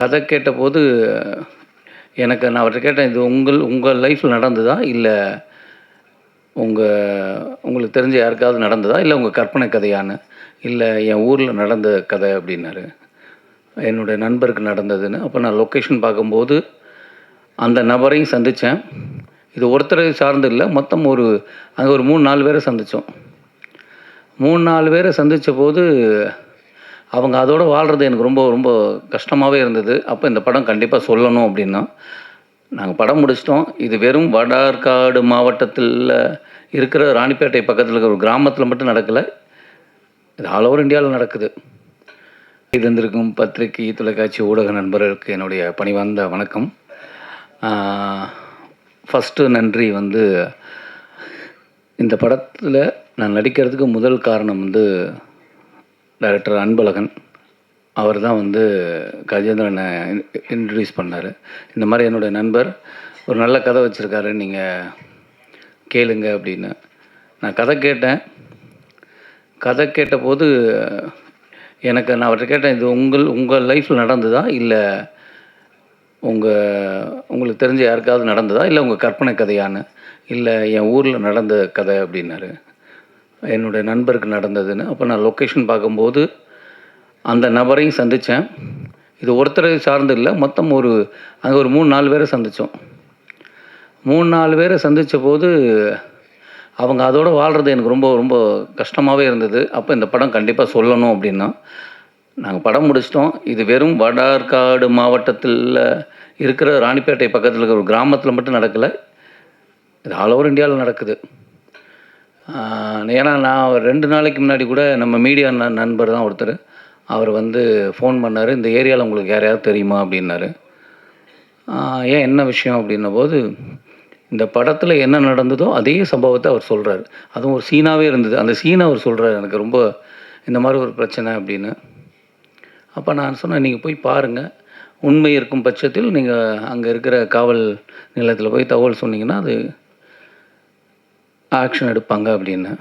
கதை கேட்டபோது நான் அவர்ட்ட கேட்டேன், "இது உங்கள் லைஃப்ல நடந்ததா? இல்ல உங்க உங்களுக்கு தெரிஞ்ச யாருக்காவது நடந்ததா? இல்ல உங்க கற்பனை கதையான்னு?" "இல்ல என் ஊர்ல நடந்த கதை" அப்படின்னாரு. என்னுடைய நண்பருக்கு நடந்ததுன்னு. அப்ப நான் லொக்கேஷன் பார்க்கும்போது, அந்த நபரையும் சந்திச்சேன். இது ஒருத்தரை சார்ந்து இல்ல. மொத்தம் அங்க ஒரு 3, 4 பேர சந்திச்சோம். 3, 4 பேர சந்திச்சபோது, அவங்க அதோட வாழ்றது எனக்கு ரொம்ப ரொம்ப கஷ்டமாவே இருந்தது. அப்ப இந்த படம் கண்டிப்பா சொல்லணும் அப்படின்னா, நாங்க படம் முடிச்சுட்டோம். இது வெறும் வட ஆற்காடு மாவட்டத்தில இருக்கிற ராணிப்பேட்டை பக்கத்தில இருக்கிற ஒரு கிராமத்தில மட்டும் நடக்கல. இது ஆல் ஓவர் இந்தியால நடக்குது. இருந்திருக்கும் பத்திரிகை, தொலைக்காட்சி ஊடக நண்பர்களுக்கு என்னுடைய பணிவார்ந்த வணக்கம். ஃபர்ஸ்ட்டு நன்றி வந்து, இந்த படத்தில நான் நடிக்கிறதுக்கு முதல் காரணம் வந்து டைரக்டர் அன்பழகன். அவர் தான் வந்து கஜேந்திரன இன்ட்ரோடியூஸ் பண்ணாரு. இந்த மாரி என்னுடைய நண்பர் ஒரு நல்ல கதை வச்சிருக்காரு, நீங்க கேளுங்க அப்படின்னு. நான் கதை கேட்டேன். கதை கேட்டபோது நான் அவர்ட்ட கேட்டேன், "இது உங்கள் லைஃப்ல நடந்ததா? இல்ல உங்களுக்கு தெரிஞ்ச யாருக்காவது நடந்ததா? இல்ல உங்க கற்பனை கதையான்னு?" "இல்ல என் ஊர்ல நடந்த கதை" அப்படின்னாரு. என்னுடைய நண்பருக்கு நடந்ததுன்னு. அப்ப நான் லொக்கேஷன் பார்க்கும்போது, அந்த நபரையும் சந்திச்சேன். இது ஒருத்தரை சார்ந்து இல்ல. மொத்தம் அங்க ஒரு 3, 4 பேர சந்திச்சோம். 3, 4 பேர சந்திச்சபோது, அவங்க அதோட வாழ்றது எனக்கு ரொம்ப ரொம்ப கஷ்டமாவே இருந்தது. அப்ப இந்த படம் கண்டிப்பா சொல்லணும் அப்படின்னா, நாங்க படம் முடிச்சுட்டோம். இது வெறும் வட ஆற்காடு மாவட்டத்தில இருக்கிற ராணிப்பேட்டை பக்கத்தில இருக்கிற ஒரு கிராமத்தில மட்டும் நடக்கல. இது ஆல் ஓவர் இந்தியால நடக்குது. ஏன்னா நான் 2 நாளைக்கு முன்னாடி கூட நம்ம மீடியா நண்பர் தான் ஒருத்தரு. அவர் வந்து ஃபோன் பண்ணாரு. "இந்த ஏரியால உங்களுக்கு யாரையாவது தெரியுமா?" அப்படின்னாரு. "ஏன் என்ன விஷயம்?" அப்படின்னபோது, இந்த படத்தில என்ன நடந்ததோ அதே சம்பவத்த அவர் சொல்றாரு. அதுவும் ஒரு சீனாவே இருந்தது. அந்த சீன அவர் சொல்றாரு. எனக்கு ரொம்ப இந்த மாரி ஒரு பிரச்சனை அப்படின்னு. அப்ப நான் சொன்னேன், "நீங்க போய் பாருங்க. உண்மை இருக்கும் பட்சத்தில் நீங்க அங்க இருக்கிற காவல் நிலையத்தில போய் தகவல் சொன்னீங்கன்னா, அது ஆக்ஷன் எடுப்பாங்க" அப்படின்னு.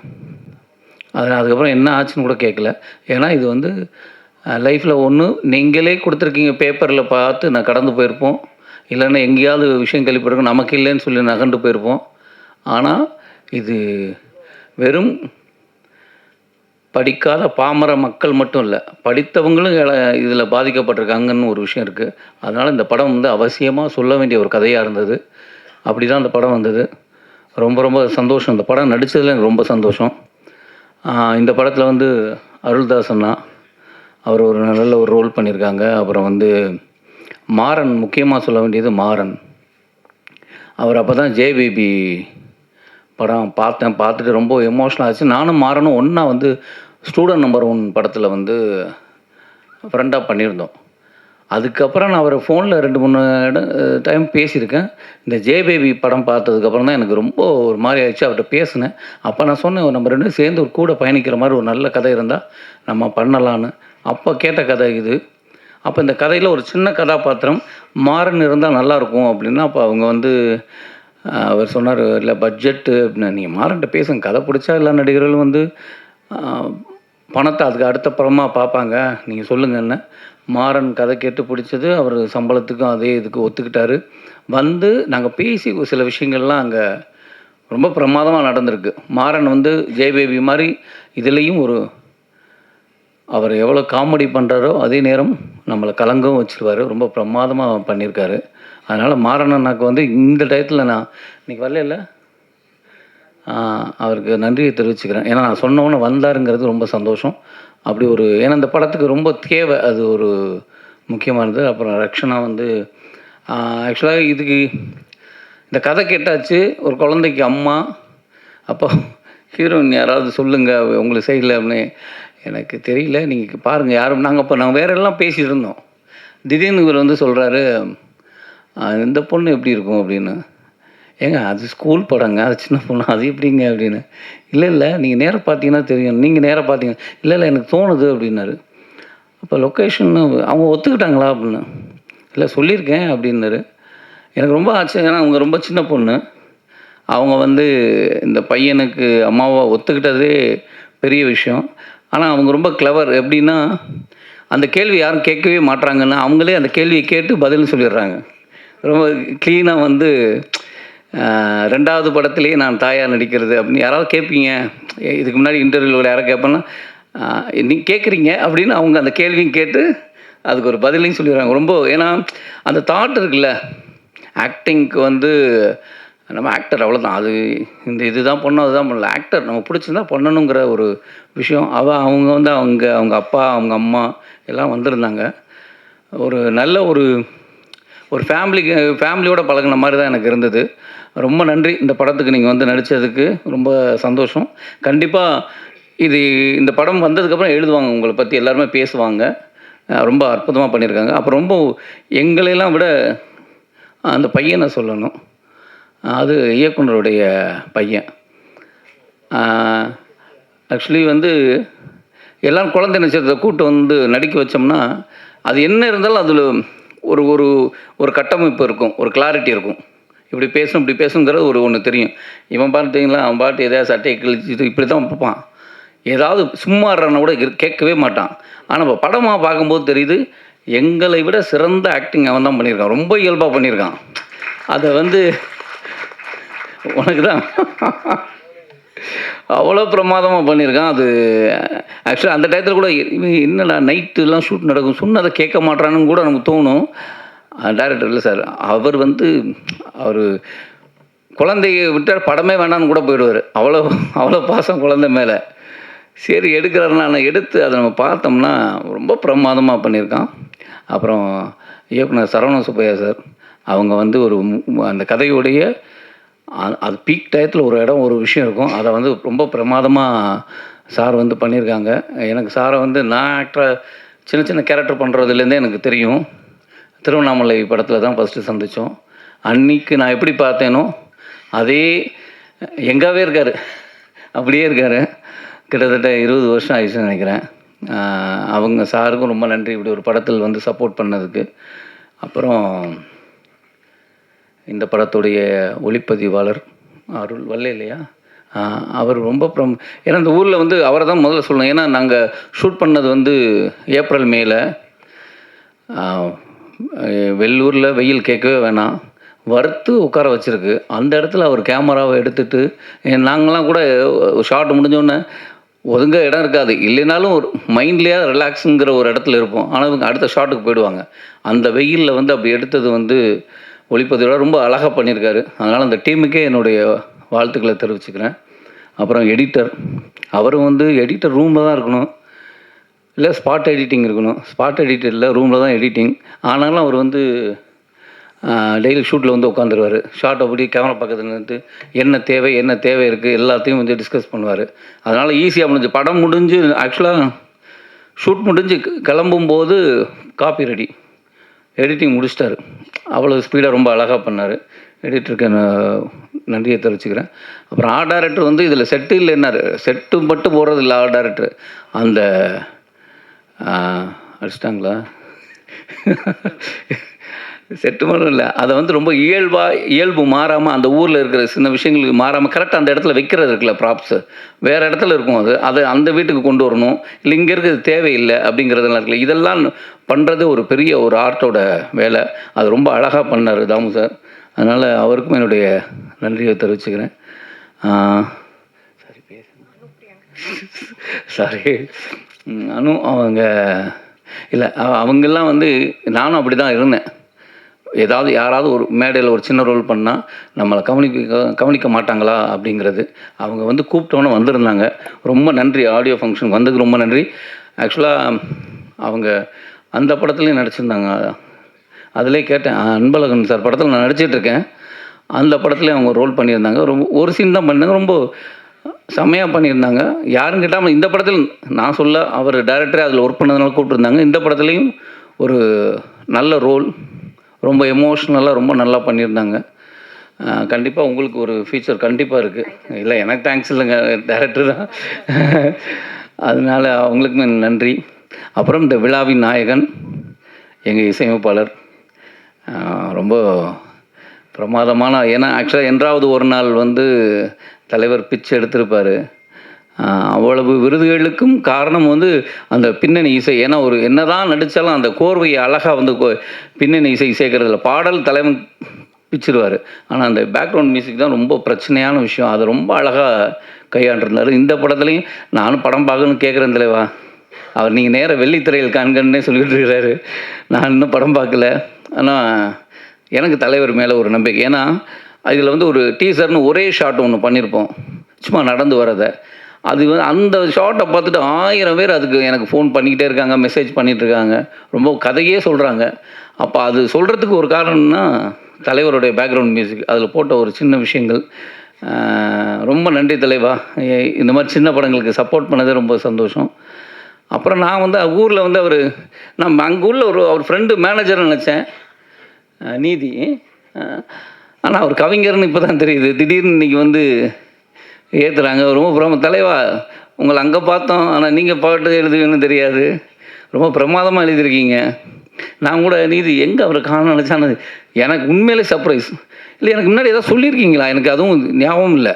அதுக்கப்புறம் என்ன ஆச்சுன்னு கூட கேட்கல. ஏன்னா இது வந்து லைஃப்ல ஒண்ணு நீங்களே குடுத்துருக்கீங்க, பேப்பர்ல பார்த்து நான் கடந்து போயிருப்போம். இல்லன்னா எங்கேயாவது விஷயம் கேள்விப்பட்டிருக்கோம். நமக்கு இல்லைன்னு சொல்லி நகண்டு போயிருப்போம். ஆனா, இது வெறும் படிக்காத பாமர மக்கள் மட்டும் இல்ல. படித்தவங்களும் இதில பாதிக்கப்பட்டிருக்காங்கன்னு ஒரு விஷயம் இருக்கு. அதனால இந்த படம் வந்து அவசியமா சொல்ல வேண்டிய ஒரு கதையா இருந்தது. அப்படிதான் இந்த படம் வந்தது. ரொம்ப ரொம்ப சந்தோஷம். இந்த படம் நடிச்சதில எனக்கு ரொம்ப சந்தோஷம். இந்த படத்தில வந்து அருள்தாஸ் அண்ணா, அவர் ஒரு நல்ல ஒரு ரோல் பண்ணியிருக்காங்க. அப்புறம் வந்து மாறன், முக்கியமா சொல்ல வேண்டியது மாறன். அவர் அப்ப தான் ஜே.பேபி படம் பார்த்தேன். பார்த்துட்டு ரொம்ப எமோஷனல் ஆச்சு. நானும் மாறனும் ஒண்ணா வந்து ஸ்டூடண்ட் நம்பர் 1 படத்தில வந்து ஃப்ரெண்டா பண்ணியிருந்தோம். அதுக்கப்புறம் நான் அவர ஃபோன்ல 2, 3 டைம் பேசியிருக்கேன். இந்த ஜே.பேபி படம் பார்த்ததுக்கப்புறம் தான் எனக்கு ரொம்ப ஒரு மாரி ஆயிடுச்சு. அவர்ட்ட பேசினேன். அப்ப நான் சொன்னேன், "நம்ம 2 பேரும் சேர்ந்து ஒரு கூட பயணிக்கிற மாரி ஒரு நல்ல கதை இருந்தா நம்ம பண்ணலான்னு." அப்ப கேட்ட கதை இது. அப்ப இந்த கதையில ஒரு சின்ன கதாபாத்திரம் மாறன் இருந்தா நல்லாயிருக்கும் அப்படின்னா, அப்ப அவங்க வந்து அவர் சொன்னாரு, "இல்ல பட்ஜெட்டு" அப்படின்னா, "நீங்க மாறன்ட்ட பேசுங்க. கதை பிடிச்சா எல்லா நடிகர்களும் வந்து அ பணத்த அதுக்கு அடுத்த படமா பார்ப்பாங்க. நீங்க சொல்லுங்கன்னேன்." மாறன் கதை கேட்டு பிடிச்சது. அவரு சம்பளத்துக்கும் அதே இதுக்கு ஒத்துக்கிட்டாரு. வந்து நாங்க பேசி ஒரு சில விஷயங்கள்லாம் அங்க ரொம்ப பிரமாதமா நடந்திருக்கு. மாறன் வந்து ஜெயபேபி மாரி இதுலயும் அவர் எவ்வளோ காமெடி பண்றாரோ, அதே நேரம் நம்மள கலங்கவும் வச்சுருவாரு. ரொம்ப பிரமாதமா பண்ணியிருக்காரு. அதனால மாறன் அண்ணாக்கு வந்து இந்த டயத்துல நான் இன்னைக்கு வரலைல்ல? அவருக்கு நன்றிய தெரிவிச்சுக்கிறேன். ஏன்னா நான் சொன்ன உடனே வந்தாருங்கிறது ரொம்ப சந்தோஷம். அப்படி ஏன்னா இந்த படத்துக்கு ரொம்ப தேவை. அது ஒரு முக்கியமானது. அப்புறம் ரக்ஷனா வந்து ஆக்சுவலா இந்த கதை கேட்டாச்சு. ஒரு குழந்தைக்கு அம்மா. அப்போ ஹீரோயின் யாராவது சொல்லுங்க உங்க சைடுல அப்படின்னு. எனக்கு தெரியல. நீங்க பாருங்க யாரும் நாங்க வேற எல்லாம் பேசிட்டு இருந்தோம். திடீர்னு இவர் வந்து சொல்றாரு, "இந்த பொண்ணு எப்படி இருக்கும்?" அப்படின்னு. "ஏங்க அது ஸ்கூல் படங்க. அது சின்ன பொண்ணு. அது எப்படிங்க?" அப்படின்னு. "இல்ல, இல்ல. நீங்க நேரா பார்த்தீங்கன்னா தெரியும். நீங்க நேரா பார்த்தீங்க." "இல்ல, இல்ல. எனக்கு தோணுது." அப்படின்னாரு. அப்போ லொக்கேஷன் அவங்க ஒத்துக்கிட்டாங்களா அப்படின்னு. "இல்ல சொல்லியிருக்கேன்." அப்படின்னாரு. எனக்கு ரொம்ப ஆச்சரியம். ஏன்னா அவங்க ரொம்ப சின்ன பொண்ணு. அவங்க வந்து இந்த பையனுக்கு அம்மாவா ஒத்துக்கிட்டதே பெரிய விஷயம். ஆனா அவங்க ரொம்ப கிளவர். எப்படின்னா, அந்த கேள்வி யாரும் கேட்கவே மாட்றாங்கன்னா, அவங்களே அந்த கேள்விய கேட்டு பதில் சொல்லிடுறாங்க. ரொம்ப க்ளீனா வந்து 2வது படத்திலேயே நான் தாயா நடிக்கிறது அப்படின்னு யாராவது கேட்பீங்க. இதுக்கு முன்னாடி இன்டர்வியூல யாராவது கேட்பேன்னா, நீங்க கேட்குறீங்க அப்படின்னு அவங்க அந்த கேள்வியும் கேட்டு, அதுக்கு ஒரு பதிலையும் சொல்லிடுறாங்க. ரொம்ப ஏன்னா, அந்த தாட் இருக்குல்ல, ஆக்டிங்க்கு வந்து நம்ம ஆக்டர் அவ்வளோதான். அது இந்த இதுதான் பண்ணணும், அதுதான் பண்ணல. ஆக்டர் நம்ம பிடிச்சிருந்தா பண்ணணுங்கிற ஒரு விஷயம். அவங்க வந்து அவங்க அப்பா, அவங்க அம்மா எல்லாம் வந்திருந்தாங்க. ஒரு நல்ல ஒரு ஃபேமிலியோட பழகுன மாரி தான் எனக்கு இருந்தது. ரொம்ப நன்றி. இந்த படத்துக்கு நீங்க வந்து நடிச்சதுக்கு ரொம்ப சந்தோஷம். கண்டிப்பா இந்த படம் வந்ததுக்கப்புறம் எழுதுவாங்க. உங்கள பத்தி எல்லாருமே பேசுவாங்க. ரொம்ப அற்புதமா பண்ணியிருக்காங்க. அப்புறம் ரொம்ப எங்களையெல்லாம் விட அந்த பையன சொல்லணும். அது இயக்குனருடைய பையன். ஆக்சுவலி வந்து எல்லாரும் குழந்தை நட்சத்திரத்த கூட்டு வந்து நடிக்க வச்சோம்னா, அது என்ன இருந்தாலும் அதில ஒரு ஒரு ஒரு கட்டமைப்பு இருக்கும். ஒரு கிளாரிட்டி இருக்கும். இப்படி பேசணும், இப்படி பேசணுங்கிறது ஒண்ணு தெரியும். இவன் பார்த்தீங்களா, அவன் பாட்டு எதையாவது சட்டைய கிழிச்சிட்டு இப்படி தான் பார்ப்பான். ஏதாவது சும்மா இருறான்னா கூட கேட்கவே மாட்டான். ஆனா நம்ம படமா பார்க்கும்போது தெரியுது, எங்களை விட சிறந்த ஆக்டிங் அவன் தான் பண்ணியிருக்கான். ரொம்ப இயல்பா பண்ணியிருக்கான். அத வந்து உனக்கு தான் அவ்வளோ பிரமாதமா பண்ணியிருக்கான். அது ஆக்சுவலா அந்த டயத்துல கூட இவன் என்னடா நைட்டுலாம் ஷூட் நடக்கும். சொன்னத கேட்க மாட்றானுன்னு கூட நமக்கு தோணும். டைரக்டர் இல்ல சார். அவர் வந்து அவரு குழந்தைய விட்டா படமே வேணான்னு கூட போயிடுவாரு. அவ்வளோ பாசம் குழந்தை மேல. சரி எடுக்கிறாருன்னா எடுத்து அத நம்ம பார்த்தோம்னா, ரொம்ப பிரமாதமா பண்ணியிருக்கான். அப்புறம் இயக்குனர் சரவண சுப்பையா சார். அவங்க வந்து அந்த கதையுடைய அது பீக் டயத்துல ஒரு இடம், ஒரு விஷயம் இருக்கும். அத வந்து ரொம்ப பிரமாதமா சார் வந்து பண்ணியிருக்காங்க. எனக்கு சார வந்து நான் ஆக்டரா சின்ன சின்ன கேரக்டர் பண்ணுறதுலேருந்தே எனக்கு தெரியும். திருவண்ணாமலை படத்துல தான் ஃபர்ஸ்ட்டு சந்திச்சோம். அன்னைக்கு நான் எப்படி பார்த்தேனோ, அதே யங்காவே இருக்காரு. அப்படியே இருக்காரு. கிட்டத்தட்ட 20 வருஷம் ஆயிடுச்சுன்னு நினைக்கிறேன். அவங்க சாருக்கும் ரொம்ப நன்றி. இப்படி ஒரு படத்தில் வந்து சப்போர்ட் பண்ணதுக்கு. அப்புறம் இந்த படத்துடைய ஒளிப்பதிவாளர் அருள் வல்லையா? அவர் ரொம்ப ஏன்னா இந்த ஊரில் வந்து அவரை தான் முதல்ல சொல்லணும். ஏன்னா நாங்கள் ஷூட் பண்ணது வந்து ஏப்ரல், மேல. வெள்ளூரில் வெயில் கேட்கவே வேணாம். வறுத்து உட்கார வச்சிருக்கு. அந்த இடத்துல அவர் கேமராவை எடுத்துட்டு நாங்களாம் கூட ஷாட் முடிஞ்சோடனே ஒதுங்க இடம் இருக்காது. இல்லைனாலும் ஒரு மைண்ட்லேயாவது ரிலாக்ஸுங்கிற ஒரு இடத்துல இருப்போம். ஆனால் இவங்க அடுத்த ஷாட்டுக்கு போயிடுவாங்க. அந்த வெயிலில் வந்து அப்படி எடுத்தது வந்து ஒளிப்பதிவாளர் ரொம்ப அழகாக பண்ணியிருக்காரு. அதனால் அந்த டீமுக்கே என்னுடைய வாழ்த்துக்களை தெரிவிச்சுக்கிறேன். அப்புறம் எடிட்டர். அவரும் வந்து எடிட்டர் ரூமில் தான் இருக்கணும். இல்லை ஸ்பாட் எடிட்டிங் இருக்கணும். ஸ்பாட் எடிட்டர் இல்லை, ரூமில் தான் எடிட்டிங். ஆனாலும் அவர் வந்து டெய்லி ஷூட்டில் வந்து உட்காந்துருவார். ஷார்ட் அப்படி கேமரா பக்கத்தில் நின்றுட்டு என்ன தேவை இருக்குது எல்லாத்தையும் வந்து டிஸ்கஸ் பண்ணுவார். அதனால் ஈஸியாக முடிஞ்சு படம் முடிஞ்சு ஆக்சுவலாக ஷூட் முடிஞ்சு கிளம்பும்போது காப்பி ரெடி. எடிட்டிங் முடிச்சிட்டாரு. அவ்வளோ ஸ்பீடாக ரொம்ப அழகாக பண்ணார். எடிட்டருக்கு நான் நன்றியை தெரிவிச்சுக்கிறேன். அப்புறம் ஆர்ட் டைரக்டர் வந்து இதில் செட்டு இல்லைன்னாரு. செட்டு மட்டும் போடுறது இல்லை ஆர்ட் டைரக்டர். அந்த அடிச்சிட்டாங்களா? செட்டு மட்டும் இல்லை, அதை வந்து ரொம்ப இயல்பு மாறாமல் அந்த ஊரில் இருக்கிற சின்ன விஷயங்களுக்கு மாறாமல் கரெக்டாக அந்த இடத்துல வைக்கிறது இருக்குல்ல ப்ராப்ஸு. வேறு இடத்துல இருக்கும் அது அந்த வீட்டுக்கு கொண்டு வரணும். இல்லை இங்கே இருக்கிறது தேவையில்லை அப்படிங்கிறதெல்லாம் இருக்குல்ல. இதெல்லாம் பண்ணுறது ஒரு பெரிய ஒரு ஆர்ட்டோட வேலை. அது ரொம்ப அழகாக பண்ணார் தாமு சார். அதனால் அவருக்கும் என்னுடைய நன்றியை தெரிவிச்சுக்கிறேன். சாரி நானும் அவங்க இல்லை அவங்கெல்லாம் வந்து நானும் அப்படி தான் இருந்தேன். யாராவது ஒரு மேடையில் ஒரு சின்ன ரோல் பண்ணால் நம்மளை கவனிக்க மாட்டாங்களா அப்படிங்கிறது. அவங்க வந்து கூப்பிட்டோன்னே வந்திருந்தாங்க. ரொம்ப நன்றி. ஆடியோ ஃபங்க்ஷன் வந்ததுக்கு ரொம்ப நன்றி. ஆக்சுவலாக அவங்க அந்த படத்துலேயும் நடிச்சிருந்தாங்க. அதிலே கேட்டேன், அன்பழகன் சார் படத்தில் நான் நடிச்சிட்ருக்கேன். அந்த படத்துலேயும் அவங்க ரோல் பண்ணியிருந்தாங்க. ஒரு சீன் தான் பண்ணாங்க. ரொம்ப செம்மையாக பண்ணியிருந்தாங்க. யாரும் கேட்டாமல் இந்த படத்தில் நான் சொல்ல அவர் டைரக்டரே அதில் ஒர்க் பண்ணதுனால கூப்பிட்டுருந்தாங்க. இந்த படத்துலேயும் ஒரு நல்ல ரோல், ரொம்ப எமோஷ்னலாக ரொம்ப நல்லா பண்ணியிருந்தாங்க. கண்டிப்பாக உங்களுக்கு ஒரு ஃபியூச்சர் கண்டிப்பாக இருக்குது. இல்லை எனக்கு தேங்க்ஸ் இல்லைங்க, டைரக்டர் தான். அதனால் அவங்களுக்குமே நன்றி. அப்புறம் இந்த விழாவின் நாயகன் எங்கள் இசையமைப்பாளர் ரொம்ப பிரமாதமான. ஏன்னா ஆக்சுவலாக என்றாவது ஒரு நாள் வந்து தலைவர் பிச்சு எடுத்திருப்பார். அவ்வளவு விருதுகளுக்கும் காரணம் வந்து அந்த பின்னணி இசை. ஏன்னா ஒரு என்னதான் நடித்தாலும் அந்த கோர்வையை அழகாக வந்து பின்னணி இசை சேர்க்கறதில்ல. பாடல் தலைவன் பிச்சிருவார், ஆனால் அந்த பேக்ரவுண்ட் மியூசிக் தான் ரொம்ப பிரச்சனையான விஷயம். அதை ரொம்ப அழகாக கையாண்டிருந்தார். இந்த படத்துலையும் நானும் படம் பார்க்கணும்னு கேட்குறேன் தலைவா. அவர் நீங்கள் நேராக வெள்ளித்திரையில் காண்கன்னே சொல்லிட்டு இருக்கிறாரு. நான் இன்னும் படம் பார்க்கல. ஆனால் எனக்கு தலைவர் மேலே ஒரு நம்பிக்கை. ஏன்னா இதில் வந்து ஒரு டீசர்னு ஒரே ஷாட் ஒன்று பண்ணியிருப்போம், சும்மா நடந்து வரதை. அது வந்து அந்த ஷார்ட்டை பார்த்துட்டு 1000 பேர் அதுக்கு எனக்கு ஃபோன் பண்ணிக்கிட்டே இருக்காங்க, மெசேஜ் பண்ணிகிட்ருக்காங்க, ரொம்ப கதையே சொல்கிறாங்க. அப்போ அது சொல்கிறதுக்கு ஒரு காரணம்னா தலைவருடைய பேக்ரவுண்ட் மியூசிக், அதில் போட்ட ஒரு சின்ன விஷயங்கள். ரொம்ப நன்றி தலைவா. இந்த மாதிரி சின்ன படங்களுக்கு சப்போர்ட் பண்ணதே ரொம்ப சந்தோஷம். அப்புறம் நான் வந்து ஊரில் வந்து நம்ம அங்கே உள்ள அவர் ஃப்ரெண்டு மேனேஜர்னு நினச்சேன், நீதி. ஆனால் அவர் கவிஞர்னு இப்போ தான் தெரியுது. திடீர்னு இன்றைக்கி வந்து ஏற்றுறாங்க. ரொம்ப தலைவா உங்களை அங்கே பார்த்தோம், ஆனால் நீங்கள் பாட்டு எழுதுவீங்கன்னு தெரியாது, ரொம்ப பிரமாதமாக எழுதியிருக்கீங்க. நான் கூட நீதி எங்கே அவரை காண நினச்சானது எனக்கு உண்மையிலே சர்ப்ரைஸ். இல்லை எனக்கு முன்னாடி ஏதாவது சொல்லியிருக்கீங்களா, எனக்கு அதுவும் ஞாபகம் இல்லை.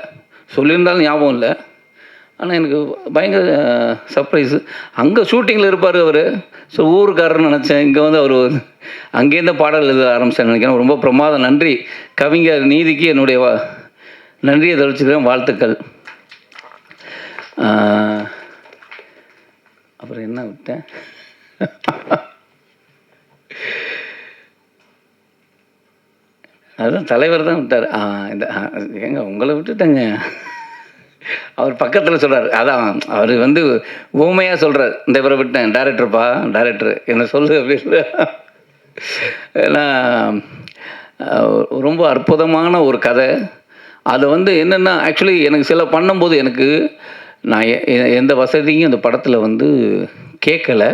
சொல்லியிருந்தாலும் ஞாபகம் இல்லை. ஆனால் எனக்கு பயங்கர சர்ப்ரைஸு. அங்கே ஷூட்டிங்கில் இருப்பார் அவர். ஸோ ஊருக்காரர்னு நினச்சேன். இங்கே வந்து அவர் அங்கேருந்து பாடல் எழுத ஆரம்பித்தேன் நினைக்கிறேன். ரொம்ப பிரமாதம். நன்றி கவிஞர் நீதிக்கு என்னுடைய நன்றியை தெரிவிச்சுக்கிறேன். வாழ்த்துக்கள். அப்புறம் என்ன விட்டேன்? அதுதான் தலைவர் தான் விட்டார். இந்த ஏங்க உங்களை விட்டுட்டேங்க. அவர் பக்கத்தில் சொல்கிறார், அதான் அவர் வந்து ஊமையாக சொல்கிறார், இந்த இவரை விட்டேன், டைரக்டர் என்ன சொல்லு அப்படின்னு. ஏன்னா ரொம்ப அற்புதமான ஒரு கதை. அதை வந்து என்னென்னா ஆக்சுவலி எனக்கு சில பண்ணும்போது எனக்கு நான் எந்த வசதியும் அந்த படத்தில் வந்து கேட்கலை,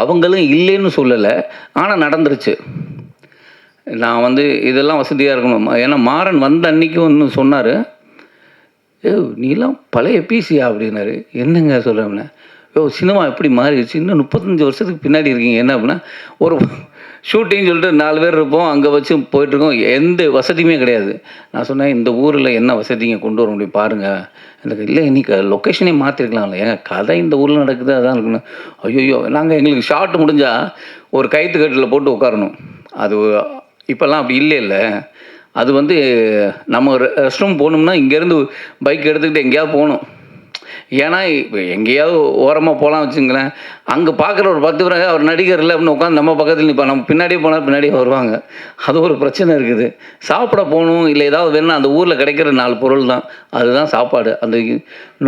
அவங்களும் இல்லைன்னு சொல்லலை, ஆனால் நடந்துருச்சு. நான் வந்து இதெல்லாம் வசதியாக இருக்கணும். ஏன்னா மாறன் வந்த அன்றைக்கி ஒன்று சொன்னார், நீலாம் பழைய பிசியா அப்படின்னாரு. என்னங்க சொல்கிறேன், சினிமா எப்படி மாறிடுச்சு, இன்னும் 35 வருஷத்துக்கு பின்னாடி இருக்கீங்க. என்ன அப்படின்னா ஒரு ஷூட்டிங் சொல்லிட்டு 4 பேர் இருப்போம், அங்கே வச்சு போயிட்டுருக்கோம், எந்த வசதியுமே கிடையாது. நான் சொன்னேன், இந்த ஊரில் என்ன வசதிங்க கொண்டு வர முடியும் பாருங்கள். எனக்கு இல்லை இன்றைக்கி லொக்கேஷனே மாற்றிருக்கலாம்ல, ஏங்க கதை இந்த ஊரில் நடக்குது அதான் இருக்கணும். ஐயோ நாங்கள் எங்களுக்கு ஷார்ட் முடிஞ்சால் ஒரு கயிற்றுக்கட்டில் போட்டு உட்காரணும். அது இப்போல்லாம் அப்படி இல்லை. அது வந்து நம்ம ரெஸ்ட் ரூம் போகணும்னா இங்கேருந்து பைக் எடுத்துக்கிட்டு எங்கேயாவது போகணும். ஏன்னா இப்போ எங்கேயாவது ஓரமாக போகலாம் வச்சுங்களேன், அங்கே பார்க்குற ஒரு 10 பேர் அவர் நடிகர் இல்லை அப்படின்னு உட்காந்து நம்ம பக்கத்தில் நிற்பான், நம்ம பின்னாடியே போனால் பின்னாடியே வருவாங்க. அது ஒரு பிரச்சனை இருக்குது. சாப்பிட போகணும் இல்லை ஏதாவது வேணும்னா அந்த ஊரில் கிடைக்கிற 4 பொருள் தான், அதுதான் சாப்பாடு. அந்த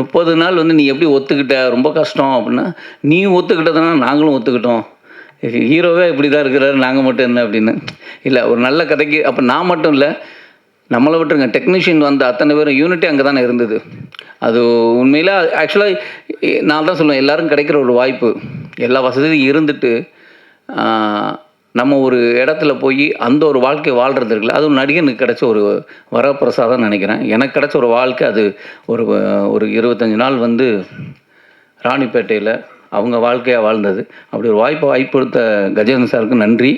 30 நாள் வந்து நீ எப்படி ஒத்துக்கிட்ட, ரொம்ப கஷ்டம் அப்படின்னா, நீ ஒத்துக்கிட்டதுனா நாங்களும் ஒத்துக்கிட்டோம், ஹீரோவே இப்படி தான் இருக்கிறாரு, நாங்கள் மட்டும் என்ன அப்படின்னு. இல்லை ஒரு நல்ல கதைக்கு அப்போ நான் மட்டும் இல்லை, நம்மளை விட்டுருங்க, டெக்னீஷியன் வந்த அத்தனை பேரும் யூனிட்டி அங்கே தானே இருந்தது. அது உண்மையில் ஆக்சுவலாக நான் தான் சொல்லுவேன், எல்லோரும் கிடைக்கிற ஒரு வாய்ப்பு, எல்லா வசதியும் இருந்துட்டு நம்ம ஒரு இடத்துல போய் அந்த ஒரு வாழ்க்கை வாழ்கிறது இருக்குல்ல, அது ஒரு நடிகனுக்கு கிடைச்ச ஒரு வரப்பிரசாதம் நினைக்கிறேன். எனக்கு கிடைச்ச ஒரு வாழ்க்கை அது. ஒரு 25 நாள் வந்து ராணிப்பேட்டையில் அவங்க வாழ்க்கையாக வாழ்ந்தது. அப்படி ஒரு வாய்ப்பு கொடுத்த கஜேந்திரன் சாருக்கு நன்றி.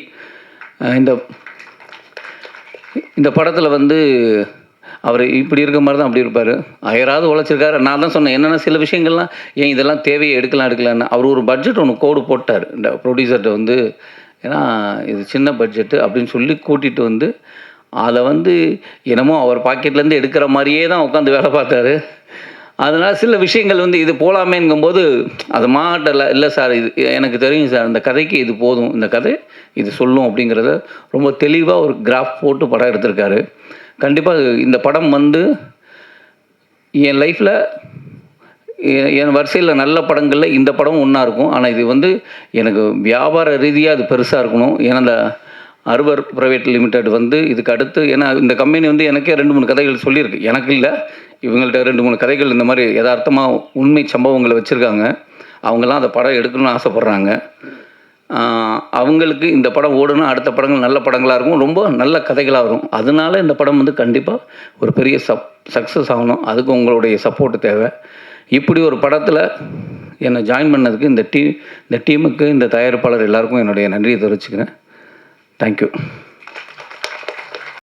இந்த படத்தில் வந்து அவர் இப்படி இருக்க மாதிரி தான் அப்படி இருப்பார், அயராது உழைச்சிருக்காரு. நான் தான் சொன்னேன், என்னென்னா சில விஷயங்கள்லாம் ஏன் இதெல்லாம் தேவையை எடுக்கலான்னு அவர் ஒரு பட்ஜெட் ஒன்று கோடு போட்டார் இந்த ப்ரொடியூசர்கிட்ட வந்து. ஏன்னா இது சின்ன பட்ஜெட்டு அப்படின்னு சொல்லி கூட்டிகிட்டு வந்து அதை வந்து என்னமோ அவர் பாக்கெட்லேருந்து எடுக்கிற மாதிரியே தான் உட்காந்து வேலை பார்த்தாரு. அதனால் சில விஷயங்கள் வந்து இது போகலாமேங்கும்போது அது மாட்டலை. இல்லை சார், இது எனக்கு தெரியும் சார், இந்த கதைக்கு இது போதும், இந்த கதை இது சொல்லும் அப்படிங்கிறத ரொம்ப தெளிவாக ஒரு கிராஃப் போட்டு படம் எடுத்திருக்காரு. கண்டிப்பாக இந்த படம் வந்து என் லைஃப்பில் என் வரிசையில் நல்ல படங்களில் இந்த படம் ஒன்றா இருக்கும். ஆனால் இது வந்து எனக்கு வியாபார ரீதியாக அது பெருசாக இருக்கணும். ஏன்னா இந்த அர்வர் ப்ரைவேட் லிமிடெட் வந்து இதுக்கு அடுத்து, ஏன்னா இந்த கம்பெனி வந்து எனக்கே 2-3 கதைகள் சொல்லியிருக்கு, எனக்கு இல்லை, இவங்கள்ட்ட 2-3 கதைகள் இந்த மாதிரி யதார்த்தமாக உண்மை சம்பவங்களை வச்சுருக்காங்க. அவங்கெல்லாம் அந்த படம் எடுக்கணும்னு ஆசைப்பட்றாங்க. அவங்களுக்கு இந்த படம் ஓடணும், அடுத்த படங்கள் நல்ல படங்களாக இருக்கும், ரொம்ப நல்ல கதைகளாக வரும். அதனால இந்த படம் வந்து கண்டிப்பாக ஒரு பெரிய சக்ஸஸ் ஆகணும். அதுக்கு உங்களுடைய சப்போர்ட்டு தேவை. இப்படி ஒரு படத்தில் என்னை ஜாயின் பண்ணதுக்கு இந்த டீமுக்கு, இந்த தயாரிப்பாளர் எல்லாருக்கும் என்னுடைய நன்றியை தெரிவிச்சுக்கிறேன். தேங்க்யூ.